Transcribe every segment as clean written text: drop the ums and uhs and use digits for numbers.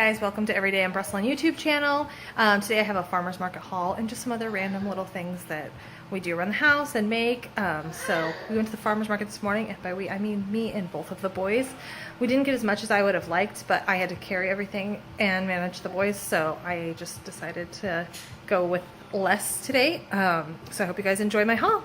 guys, welcome to Everyday in Brussels YouTube channel. Today I have a farmer's market haul and just some other random little things that we do around the house and make. So we went to the farmer's market this morning, and by we I mean me and both of the boys. We didn't get as much as I would have liked, but I had to carry everything and manage the boys, so I just decided to go with less today. So I hope you guys enjoy my haul.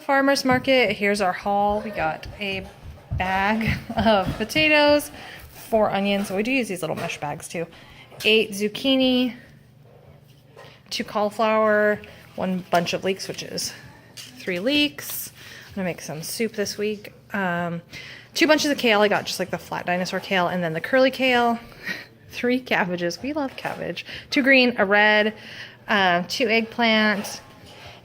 Farmer's market. Here's our haul. We got a bag of potatoes, 4 onions. So we do use these little mesh bags too. 8 zucchini, 2 cauliflower, 1 bunch of leeks, which is 3 leeks. I'm gonna make some soup this week. 2 bunches of kale. I got just like the flat dinosaur kale, and then the curly kale. 3 cabbages. We love cabbage. 2 green, a red, 2 eggplant,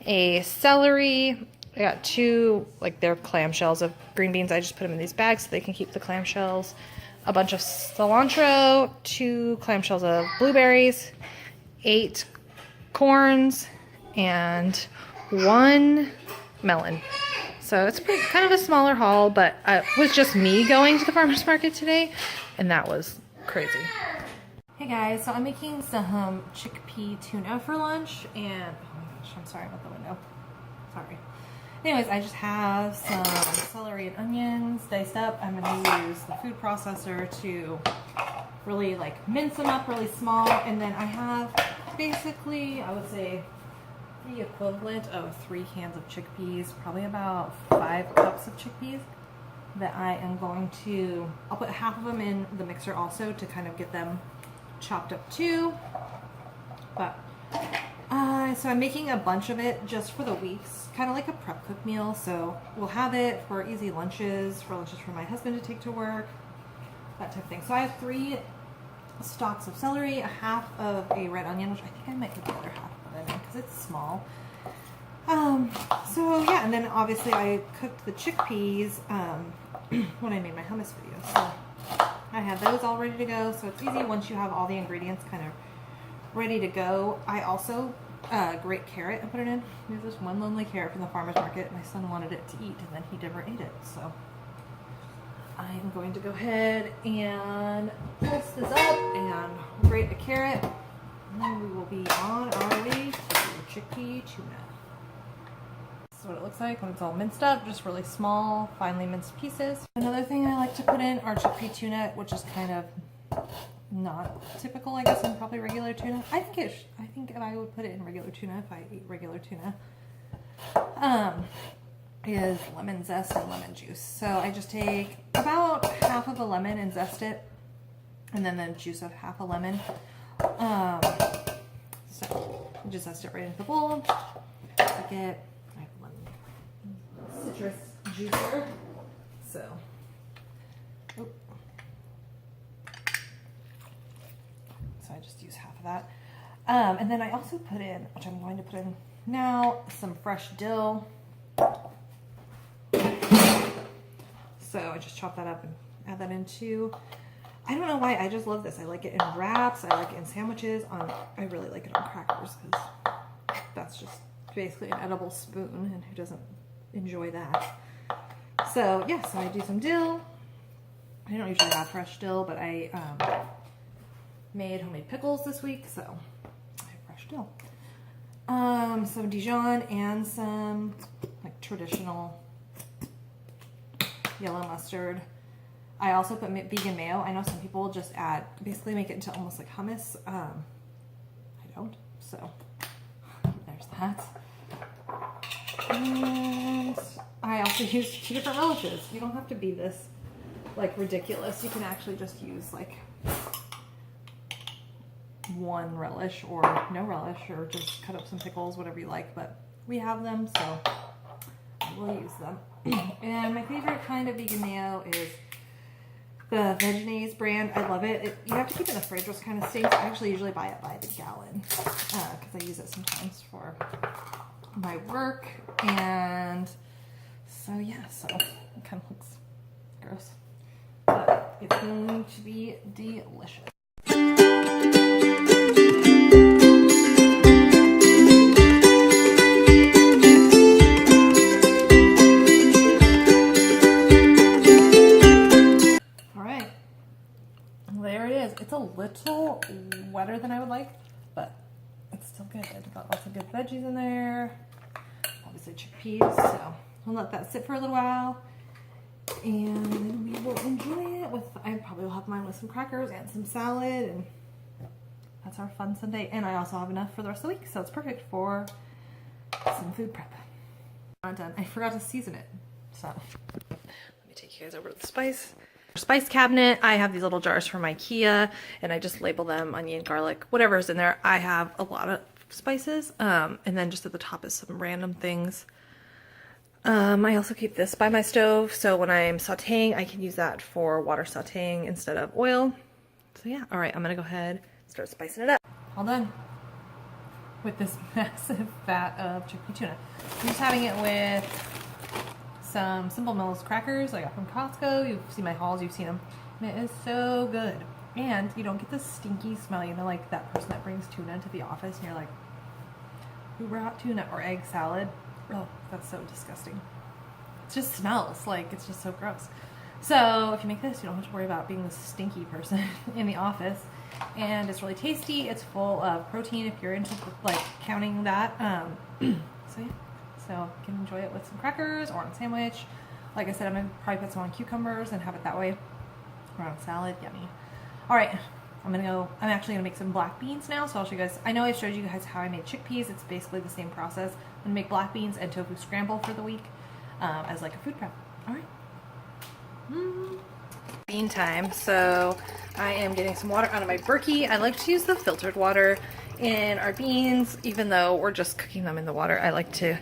a celery. I got 2, like they're clamshells of green beans. I just put them in these bags so they can keep the clamshells. A bunch of cilantro, 2 clamshells of blueberries, 8 corns, and 1 melon. So it's kind of a smaller haul, but it was just me going to the farmer's market today, and that was crazy. Hey guys, so I'm making some chickpea tuna for lunch, and oh my gosh, I'm sorry about the window. Sorry. Anyways, I just have some celery and onions diced up. I'm going to use the food processor to really like mince them up really small. And then I have basically, I would say, the equivalent of 3 cans of chickpeas, probably about 5 cups of chickpeas that I am going to, I'll put half of them in the mixer also to kind of get them chopped up too. But so I'm making a bunch of it just for the weeks, kind of like a prep cook meal. So we'll have it for easy lunches, for my husband to take to work, that type of thing. So I have 3 stalks of celery, a half of a red onion, which I think I might put the other half of it in because it's small. So yeah, and then obviously I cooked the chickpeas when I made my hummus video. So I have those all ready to go. So it's easy once you have all the ingredients kind of ready to go. I also grate carrot and put it in. There's this one lonely carrot from the farmer's market. My son wanted it to eat, and then he never ate it. So I'm going to go ahead and pulse this up and grate the carrot, and then we will be on our way to chickpea tuna. This is what it looks like when it's all minced up, just really small, finely minced pieces. Another thing I like to put in are chickpea tuna, which is kind of not typical, I guess, in probably regular tuna. I think I would put it in regular tuna if I eat regular tuna. Is lemon zest and lemon juice. So I just take about half of a lemon and zest it, and then the juice of half a lemon. So just zest it right into the bowl. I have lemon citrus juicer. So. So I just use half of that. And then I also put in, which I'm going to put in now, some fresh dill. So I just chop that up and add that into, I don't know why, I just love this. I like it in wraps, I like it in sandwiches, I really like it on crackers because that's just basically an edible spoon, and who doesn't enjoy that? So yeah, so I do some dill. I don't usually have fresh dill, but I made homemade pickles this week, so I have fresh dill. Some Dijon and some like traditional yellow mustard. I also put vegan mayo. I know some people just add, basically make it into almost like hummus. I don't, so there's that. And I also use 2 different relishes. You don't have to be this like ridiculous. You can actually just use like 1 relish or no relish, or just cut up some pickles, whatever you like, but we have them, so we'll use them. And my favorite kind of vegan mayo is The Vegenaise brand, I love it. You have to keep it in the fridge, which kind of stinks. I actually usually buy it by the gallon because I use it sometimes for my work. And so yeah, so it kind of looks gross, but it's going to be delicious. It's a little wetter than I would like, but it's still good. It's got lots of good veggies in there. Obviously chickpeas, so we'll let that sit for a little while. And then we will enjoy it with, I probably will have mine with some crackers and some salad, and that's our fun Sunday. And I also have enough for the rest of the week, so it's perfect for some food prep. Not done. I forgot to season it, so let me take you guys over to the spice cabinet. I have these little jars from IKEA, and I just label them onion, garlic, whatever's in there. I have a lot of spices, and then just at the top is some random things. I also keep this by my stove, so when I'm sauteing, I can use that for water sauteing instead of oil. So yeah, all right, I'm gonna go ahead and start spicing it up. All done with this massive vat of chickpea tuna. I'm just having it with some Simple Mills crackers I got from Costco. You've seen my hauls, you've seen them. And it is so good. And you don't get the stinky smell, you know, like that person that brings tuna into the office and you're like, who brought tuna or egg salad? Oh, that's so disgusting. It just smells like it's just so gross. So if you make this, you don't have to worry about being the stinky person in the office. And it's really tasty. It's full of protein if you're into like counting that. So yeah. So you can enjoy it with some crackers or on a sandwich. Like I said, I'm gonna probably put some on cucumbers and have it that way. Or on a salad, yummy. All right, I'm actually gonna make some black beans now. So I'll show you guys, I know I showed you guys how I made chickpeas. It's basically the same process. I'm gonna make black beans and tofu scramble for the week as like a food prep. All right. Bean time. So I am getting some water out of my Berkey. I like to use the filtered water in our beans, even though we're just cooking them in the water. I like to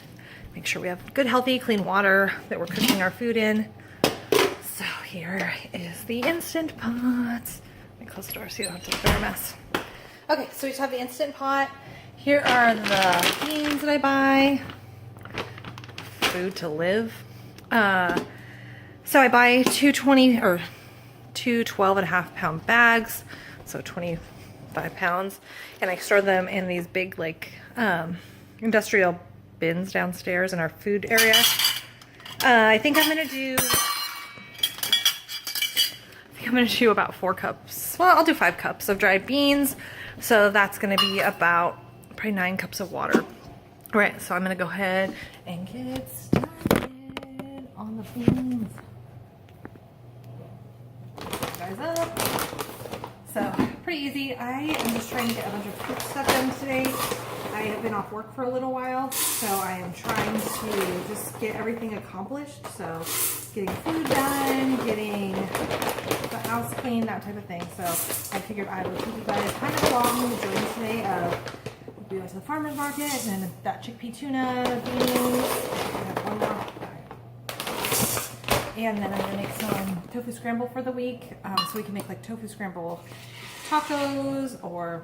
make sure we have good, healthy, clean water that we're cooking our food in. So here is the Instant Pot. Let me close the door so you don't have to look at our mess. Okay, so we just have the Instant Pot. Here are the beans that I buy. Food to live. So I buy two 12.5 pound bags, so 25 pounds, and I store them in these big like industrial bins downstairs in our food area. I think I'm gonna do about 4 cups. Well, I'll do 5 cups of dried beans. So that's gonna be about probably 9 cups of water. All right, so I'm gonna go ahead and get started on the beans. Guys up. So pretty easy. I am just trying to get a bunch of food stuff done today. I have been off work for a little while, so I am trying to just get everything accomplished. So getting food done, getting the house clean, that type of thing. So I figured I would take you guys kind of along the journey today of we went to the farmer's market and then that chickpea tuna, beans, and then I'm gonna make some tofu scramble for the week. So we can make like tofu scramble tacos or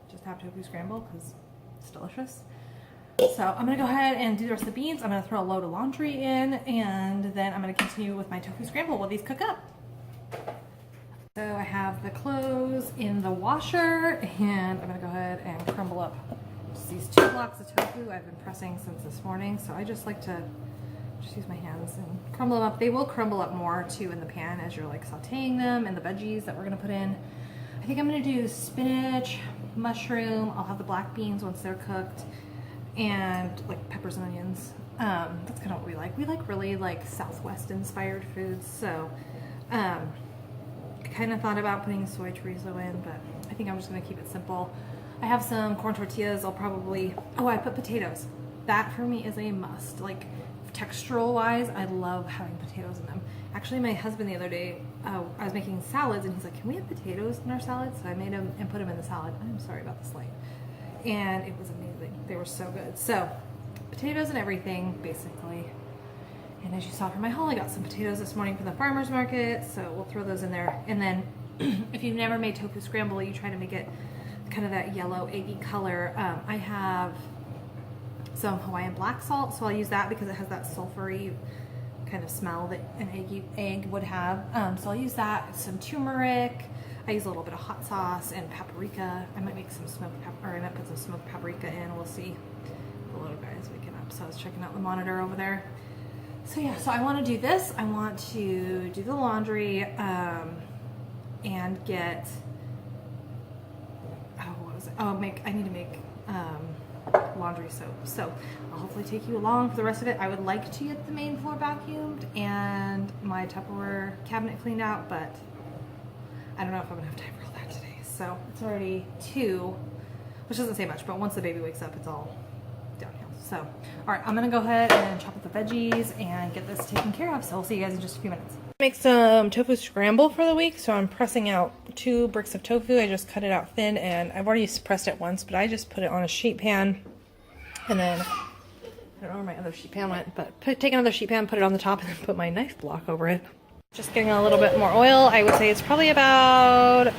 just have tofu scramble because it's delicious. So I'm gonna go ahead and do the rest of the beans. I'm gonna throw a load of laundry in, and then I'm gonna continue with my tofu scramble while these cook up. So I have the clothes in the washer, and I'm gonna go ahead and crumble up just these 2 blocks of tofu I've been pressing since this morning. So I just like to just use my hands and crumble them up. They will crumble up more too in the pan as you're like sauteing them and the veggies that we're gonna put in. I think I'm gonna do spinach, mushroom. I'll have the black beans once they're cooked, and like peppers and onions. That's kind of what we like. We like really like Southwest inspired foods. So I kind of thought about putting soy chorizo in, but I think I'm just gonna keep it simple. I have some corn tortillas. I'll probably, oh, I put potatoes. That for me is a must. Like textural wise, I love having potatoes in them. Actually, my husband the other day, I was making salads and he's like, can we have potatoes in our salad? So I made them and put them in the salad. I'm sorry about this light. And it was amazing. They were so good. So potatoes and everything basically. And as you saw from my haul, I got some potatoes this morning from the farmer's market, so we'll throw those in there. And then if you've never made tofu scramble, you try to make it kind of that yellow eggy color. I have some Hawaiian black salt, so I'll use that because it has that sulfury kind of smell that an egg would have. So I'll use that, some turmeric. I use a little bit of hot sauce and paprika. I might make some smoked pepper, or I might put some smoked paprika in. We'll see. The little guy's waking up, so I was checking out the monitor over there. So yeah, so I want to do this. I want to do the laundry and get, oh, what was it? Oh, I need to make laundry soap. So I'll hopefully take you along for the rest of it. I would like to get the main floor vacuumed and my Tupperware cabinet cleaned out, but I don't know if I'm gonna have time for all that today. So it's already 2, which doesn't say much, but once the baby wakes up, it's all downhill. So, all right, I'm gonna go ahead and chop up the veggies and get this taken care of. So I'll see you guys in just a few minutes. Make some tofu scramble for the week. So I'm pressing out 2 bricks of tofu. I just cut it out thin, and I've already pressed it once, but I just put it on a sheet pan, and then I don't know where my other sheet pan went, but take another sheet pan, put it on the top, and then put my knife block over it. Just getting a little bit more oil. I would say it's probably about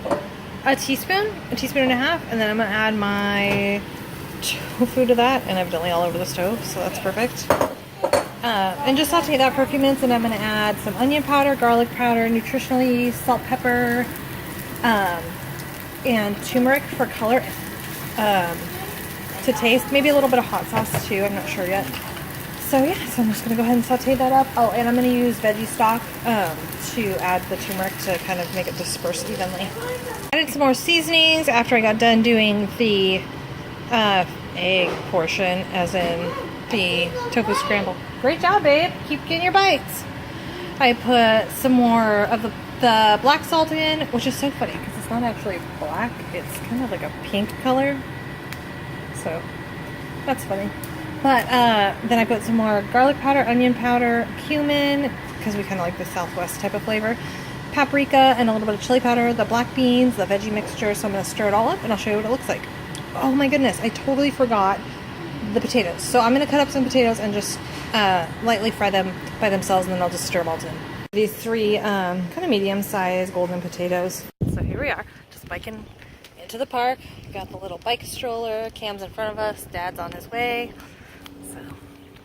a teaspoon and a half, and then I'm gonna add my tofu to that, and evidently all over the stove, so that's perfect. And just saute that for a few minutes, and I'm gonna add some onion powder, garlic powder, nutritional yeast, salt, pepper, and turmeric for color, to taste. Maybe a little bit of hot sauce too, I'm not sure yet. So yeah, so I'm just gonna go ahead and saute that up. Oh, and I'm gonna use veggie stock to add the turmeric to kind of make it disperse evenly. Added some more seasonings after I got done doing the egg portion, as in the tofu scramble. Great job, babe. Keep getting your bites. I put some more of the black salt in, which is so funny because it's not actually black. It's kind of like a pink color. So that's funny. But then I put some more garlic powder, onion powder, cumin, because we kind of like the Southwest type of flavor, paprika, and a little bit of chili powder, the black beans, the veggie mixture. So I'm going to stir it all up, and I'll show you what it looks like. Oh my goodness, I totally forgot the potatoes. So I'm going to cut up some potatoes and just lightly fry them by themselves, and then I'll just stir them all in. These 3 kind of medium-sized golden potatoes. So here we are, just biking into the park. We've got the little bike stroller, Cam's in front of us, Dad's on his way. So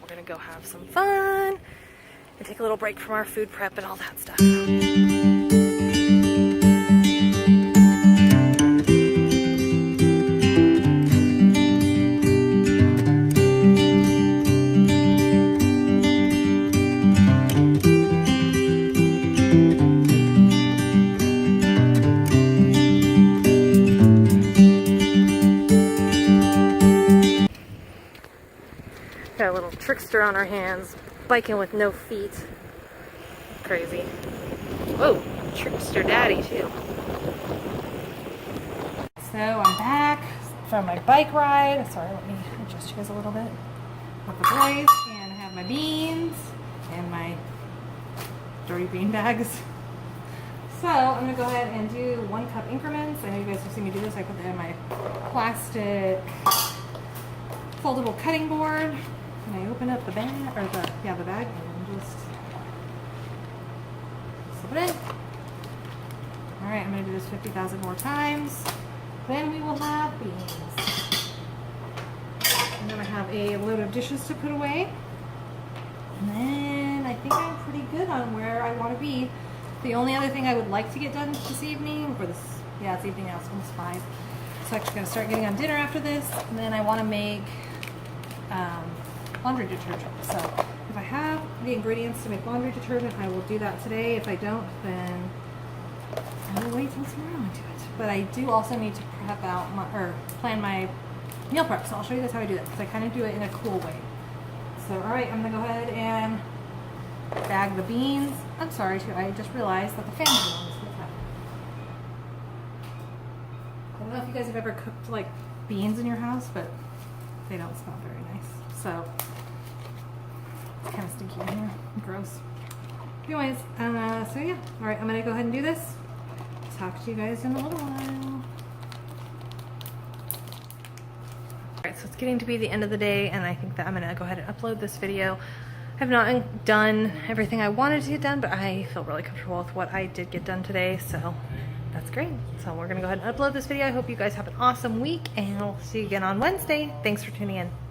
we're gonna go have some fun and take a little break from our food prep and all that stuff. Got a little trickster on our hands, biking with no feet. Crazy. Whoa, trickster daddy too. So I'm back from my bike ride. Sorry, let me adjust you guys a little bit. With the boys, and I have my beans and my dirty bean bags. So I'm gonna go ahead and do 1 cup increments. I know you guys have seen me do this. I put that in my plastic foldable cutting board. And I open up the bag, or the bag, and just slip it in. Alright, I'm going to do this 50,000 more times. Then we will have beans. And then I have a load of dishes to put away. And then I think I'm pretty good on where I want to be. The only other thing I would like to get done this evening, or it's evening now, it's almost 5. So I'm actually going to start getting on dinner after this. And then I want to make laundry detergent. So if I have the ingredients to make laundry detergent, I will do that today. If I don't, then I will wait till tomorrow and do it. But I do also need to prep out plan my meal prep. So I'll show you guys how I do that, because I kind of do it in a cool way. So all right, I'm gonna go ahead and bag the beans. I'm sorry too, I just realized that the fan is on. I don't know if you guys have ever cooked like beans in your house, but they don't smell very nice. So it's kind of stinky in here. Gross. Anyways, so yeah. All right, I'm gonna go ahead and do this. Talk to you guys in a little while. Alright, so it's getting to be the end of the day, and I think that I'm gonna go ahead and upload this video. have not done everything I wanted to get done, but I feel really comfortable with what I did get done today, so that's great. So we're gonna go ahead and upload this video. I hope you guys have an awesome week, and I'll see you again on Wednesday. Thanks for tuning in.